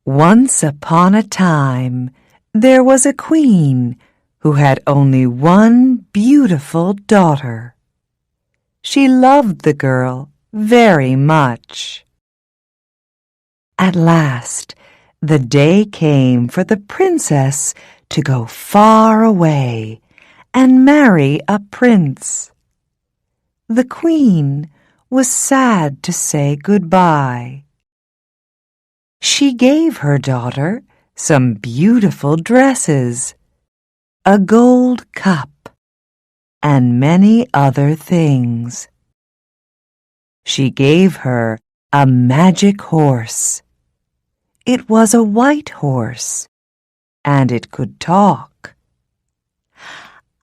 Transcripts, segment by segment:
Once upon a time, there was a queen who had only one beautiful daughter. She loved the girl very much. At last, the day came for the princess to go far away and marry a prince. The queen was sad to say goodbye. She gave her daughter some beautiful dresses, a gold cup, and many other things. She gave her a magic horse. It was a white horse, and it could talk.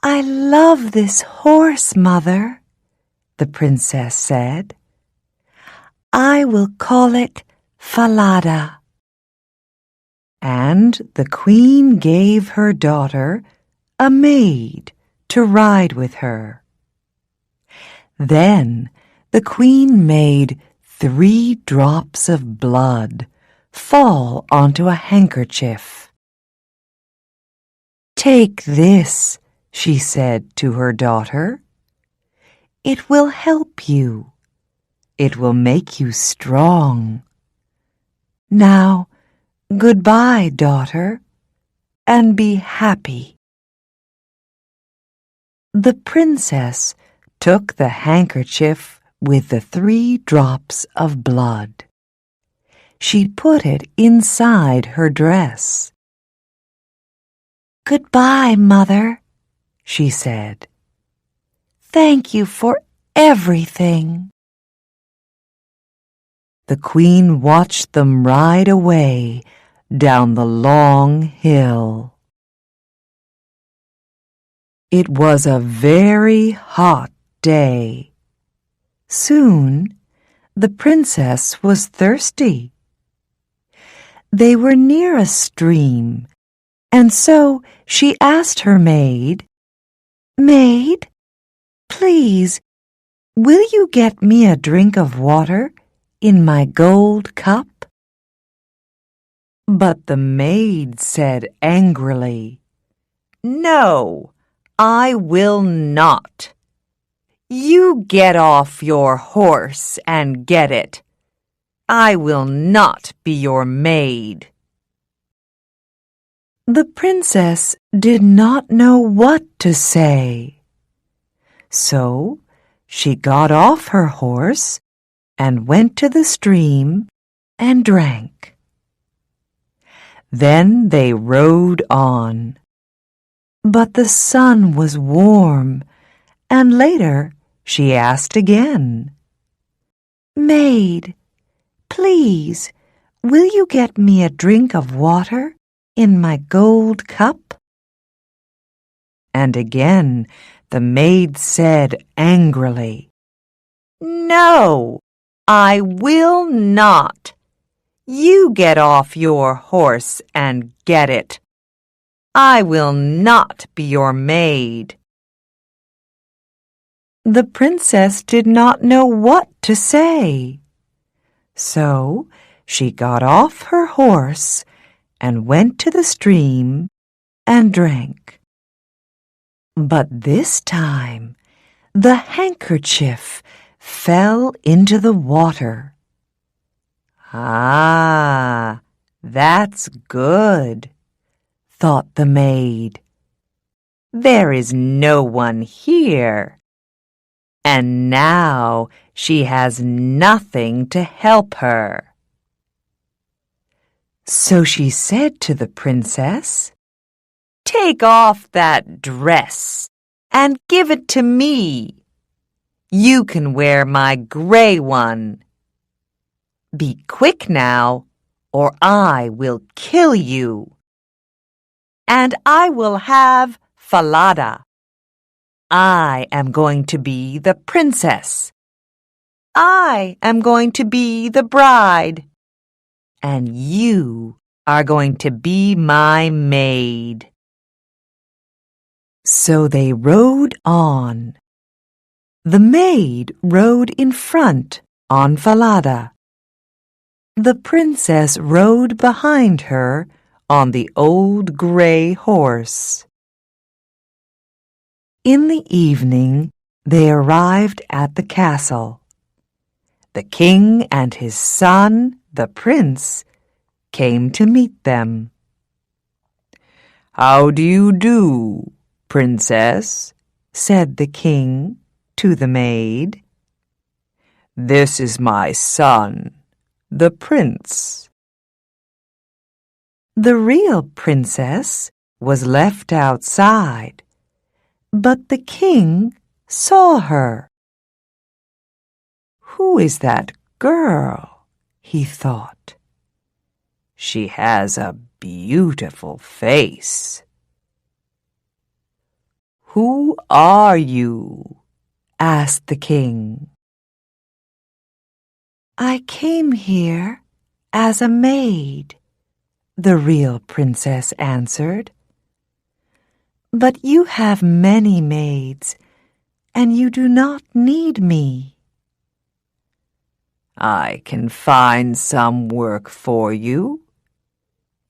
"I love this horse, Mother," the princess said. "I will call it Falada." And the queen gave her daughter a maid to ride with her. Then the queen made 3 drops of blood fall onto a handkerchief. "Take this," she said to her daughter. "It will help you. It will make you strong. Now, goodbye, daughter, and be happy." The princess took the handkerchief with the 3 drops of blood. She put it inside her dress. "Goodbye, Mother," she said. "Thank you for everything." The queen watched them ride away down the long hill. It was a very hot day. Soon, the princess was thirsty. They were near a stream, and so she asked her maid, "Maid, please, will you get me a drink of water in my gold cup?" But the maid said angrily, "No, I will not. You get off your horse and get it. I will not be your maid." The princess did not know what to say. So she got off her horse and went to the stream and drank. Then they rode on. But the sun was warm, and later she asked again, "Maid, please, will you get me a drink of water in my gold cup?" And again the maid said angrily, "No, I will not. You get off your horse and get it. I will not be your maid." The princess did not know what to say. So she got off her horse and went to the stream and drank. But this time the handkerchief fell into the water. "Ah, that's good," thought the maid. "There is no one here. And now she has nothing to help her." So she said to the princess, "Take off that dress and give it to me. You can wear my gray one. Be quick now, or I will kill you. And I will have Falada. I am going to be the princess. I am going to be the bride. And you are going to be my maid." So they rode on. The maid rode in front on Falada. The princess rode behind her on the old gray horse. In the evening, they arrived at the castle. The king and his son, the prince, came to meet them. "How do you do, princess?" said the king to the maid. "This is my son, the prince." The real princess was left outside, but the king saw her. "Who is that girl?" he thought. "She has a beautiful face." "Who are you?" asked the king. "I came here as a maid," the real princess answered. "But you have many maids, and you do not need me." "I can find some work for you.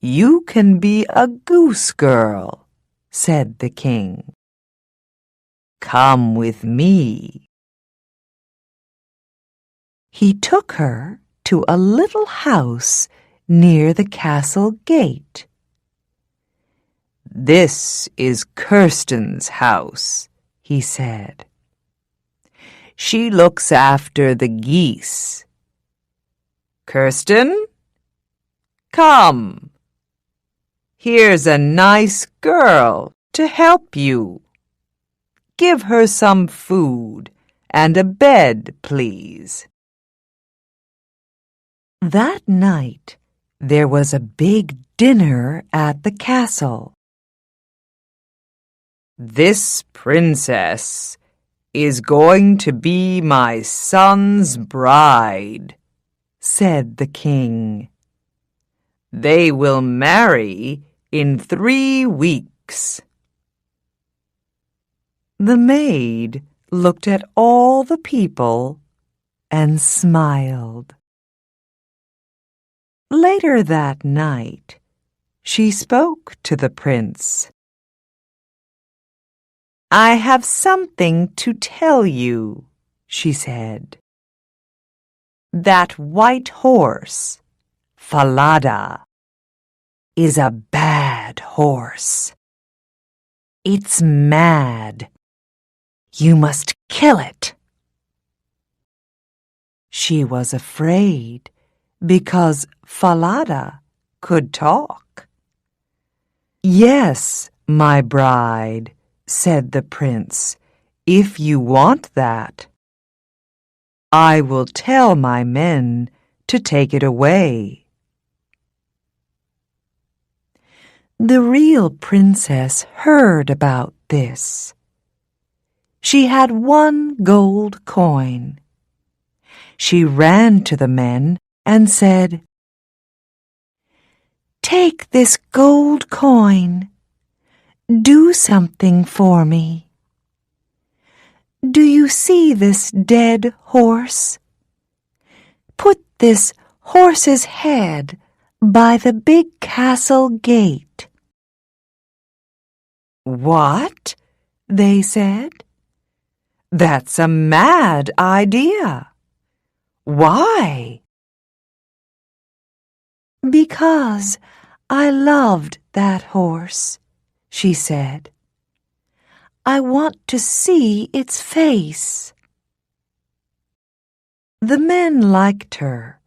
You can be a goose girl," said the king. "Come with me." He took her to a little house near the castle gate. "This is Kirsten's house," he said. "She looks after the geese. Kirsten, come. Here's a nice girl to help you. Give her some food and a bed, please." That night, there was a big dinner at the castle. "This princess is going to be my son's bride," said the king. "They will marry in 3 weeks." The maid looked at all the people and smiled. Later that night, she spoke to the prince. "I have something to tell you," she said. "That white horse, Falada, is a bad horse. It's mad. You must kill it." She was afraid because Falada could talk. "Yes, my bride," said the prince, "if you want that. I will tell my men to take it away." The real princess heard about this. She had 1 gold coin. She ran to the men and said, "Take this gold coin. Do something for me. Do you see this dead horse? Put this horse's head by the big castle gate." "What?" they said. "That's a mad idea. Why?" "Because I loved that horse," she said. "I want to see its face." The men liked her,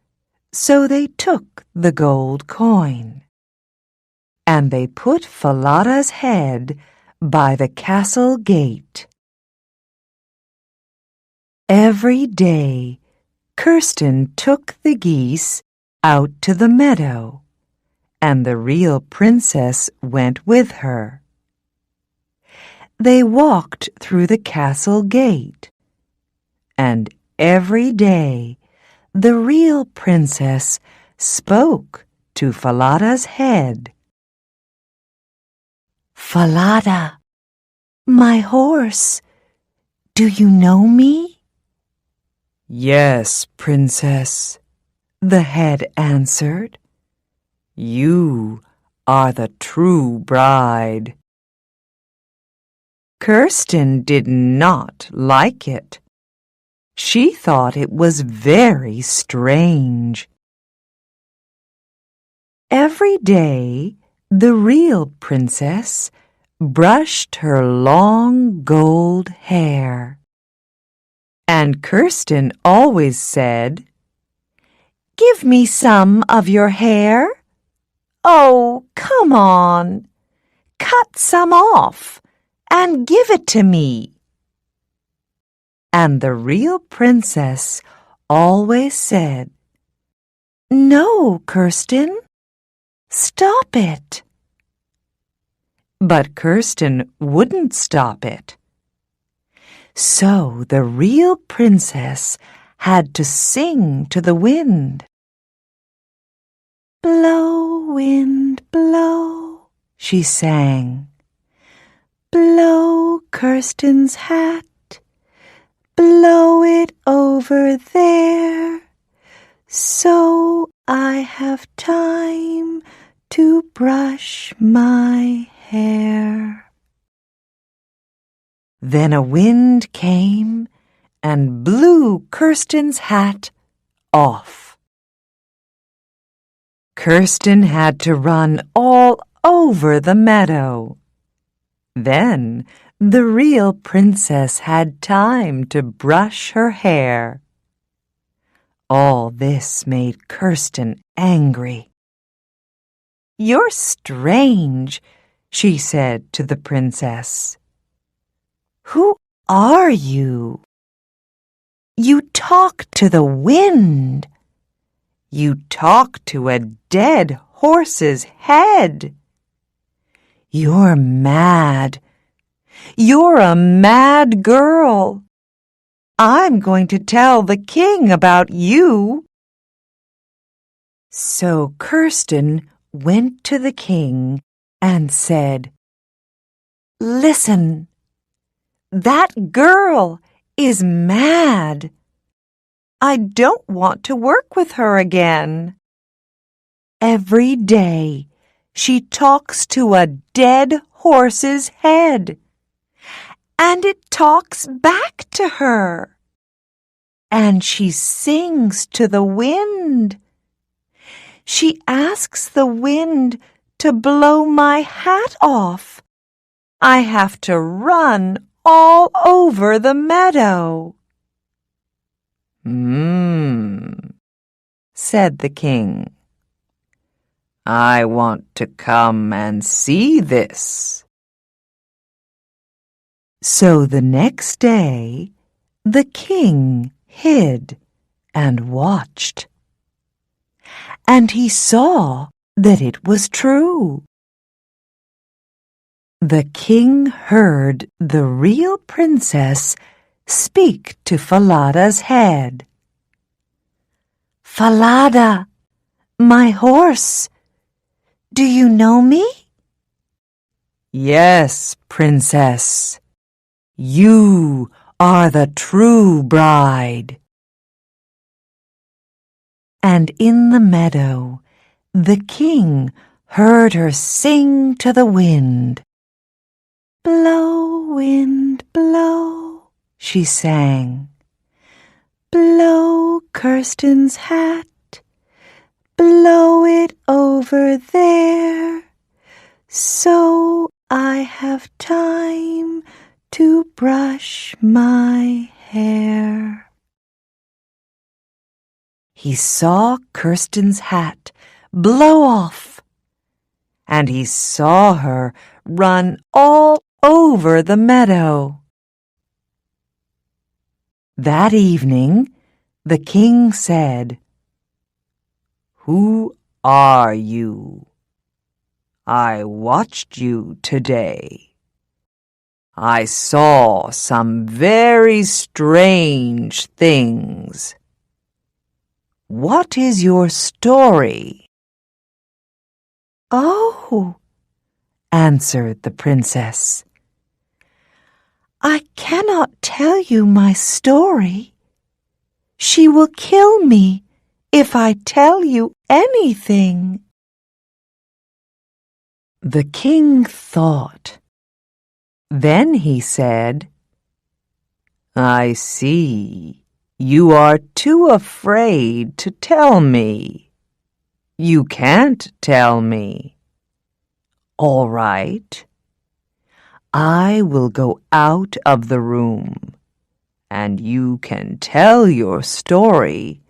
so they took the gold coin. And they put Falada's head by the castle gate. Every day, Kirsten took the geese out to the meadow, and the real princess went with her. They walked through the castle gate, and every day the real princess spoke to Falada's head. "Falada, my horse, do you know me?" "Yes, princess, the head answered. You are the true bride. Kirsten did not like it. She thought it was very strange. Every day, the real princess brushed her long gold hair. And Kirsten always said, "Give me some of your hair. Oh, come on. Cut some off and give it to me." And the real princess always said, "No, Kirsten, stop it." But Kirsten wouldn't stop it. So the real princess had to sing to the wind. "Blow, wind, blow," she sang. "Blow Kirsten's hat, blow it over there, so I have time to brush my hair." Then a wind came and blew Kirsten's hat off. Kirsten had to run all over the meadow. Then the real princess had time to brush her hair. All this made Kirsten angry. "You're strange," she said to the princess. "Who are you? You talk to the wind. You talk to a dead horse's head. You're mad. You're a mad girl. I'm going to tell the king about you." So Kirsten went to the king and said, "Listen, that girl is mad. I don't want to work with her again. Every day she talks to a dead horse's head, and it talks back to her. And she sings to the wind. She asks the wind to blow my hat off. I have to run all over the meadow." Said the king. "I want to come and see this." So the next day, the king hid and watched. And he saw that it was true. The king heard the real princess speak to Falada's head. "Falada, my horse, do you know me?" "Yes, princess. You are the true bride." And in the meadow, the king heard her sing to the wind. "Blow, wind, blow," she sang. "Blow Kirsten's hat, blow it over there, so I have time to brush my hair." He saw Kirsten's hat blow off, and he saw her run all over the meadow. That evening, the king said, "Who are you? I watched you today. I saw some very strange things. What is your story?" "Oh," answered the princess, "I cannot tell you my story. She will kill me if I tell you anything." The king thought. Then he said, "I see. You are too afraid to tell me. You can't tell me. All right. I will go out of the room, and you can tell your story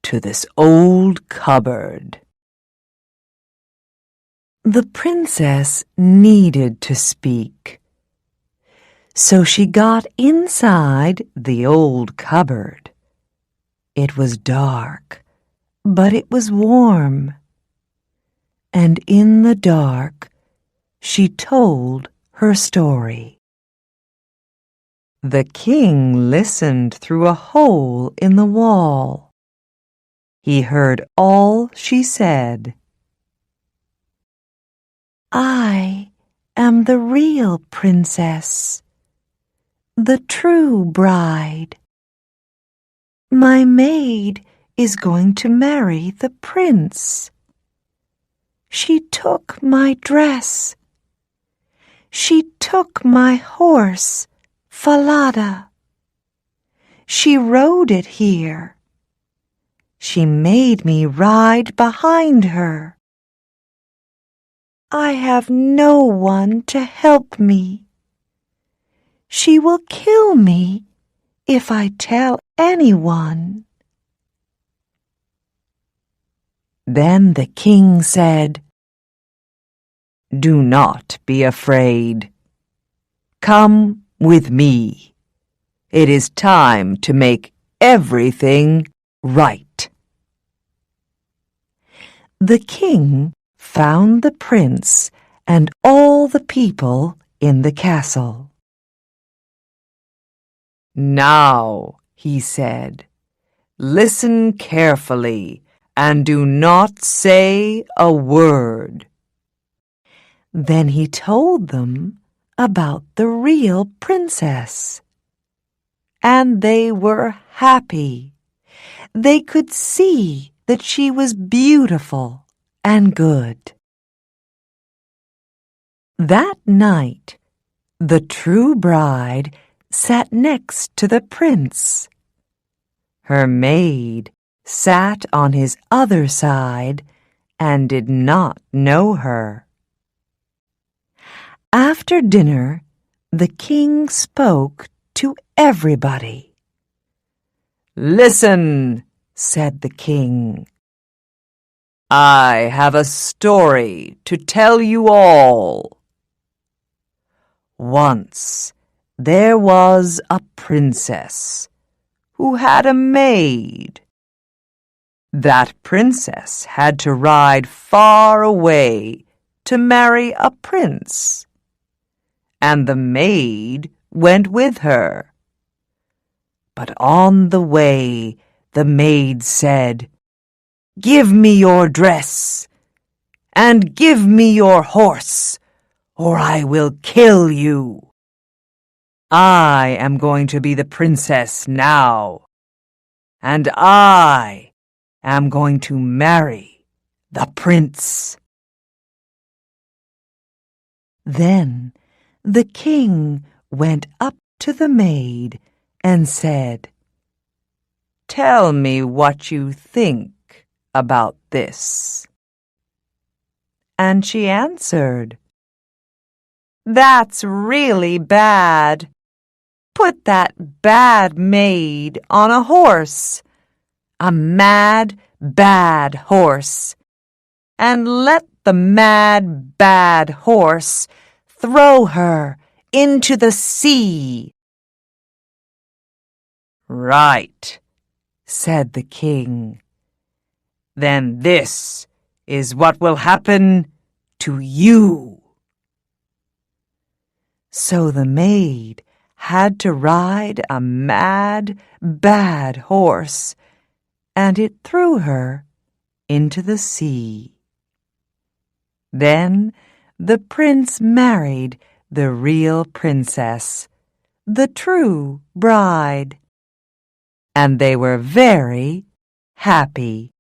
to this old cupboard." The princess needed to speak, so she got inside the old cupboard. It was dark, but it was warm. And in the dark, she told her story. The king listened through a hole in the wall. He heard all she said. "I am the real princess, the true bride. My maid is going to marry the prince. She took my dress. She took my horse, Falada. She rode it here. She made me ride behind her. I have no one to help me. She will kill me if I tell anyone." Then the king said, "Do not be afraid. Come with me. It is time to make everything right." The king found the prince and all the people in the castle. "Now," he said, "listen carefully and do not say a word." Then he told them about the real princess. And they were happy. They could see that she was beautiful and good. That night, the true bride sat next to the prince. Her maid sat on his other side and did not know her. After dinner, the king spoke to everybody. "Listen," said the king. "I have a story to tell you all. Once there was a princess who had a maid. That princess had to ride far away to marry a prince, and the maid went with her. But on the way, the maid said, 'Give me your dress, and give me your horse, or I will kill you. I am going to be the princess now, and I am going to marry the prince.'" Then the king went up to the maid and said, "Tell me what you think about this." And she answered, "That's really bad. Put that bad maid on a horse, a mad, bad horse, and let the mad, bad horse throw her into the sea." "Right," said the king. "Then this is what will happen to you." So the maid had to ride a mad, bad horse, and it threw her into the sea. Then the prince married the real princess, the true bride, and they were very happy.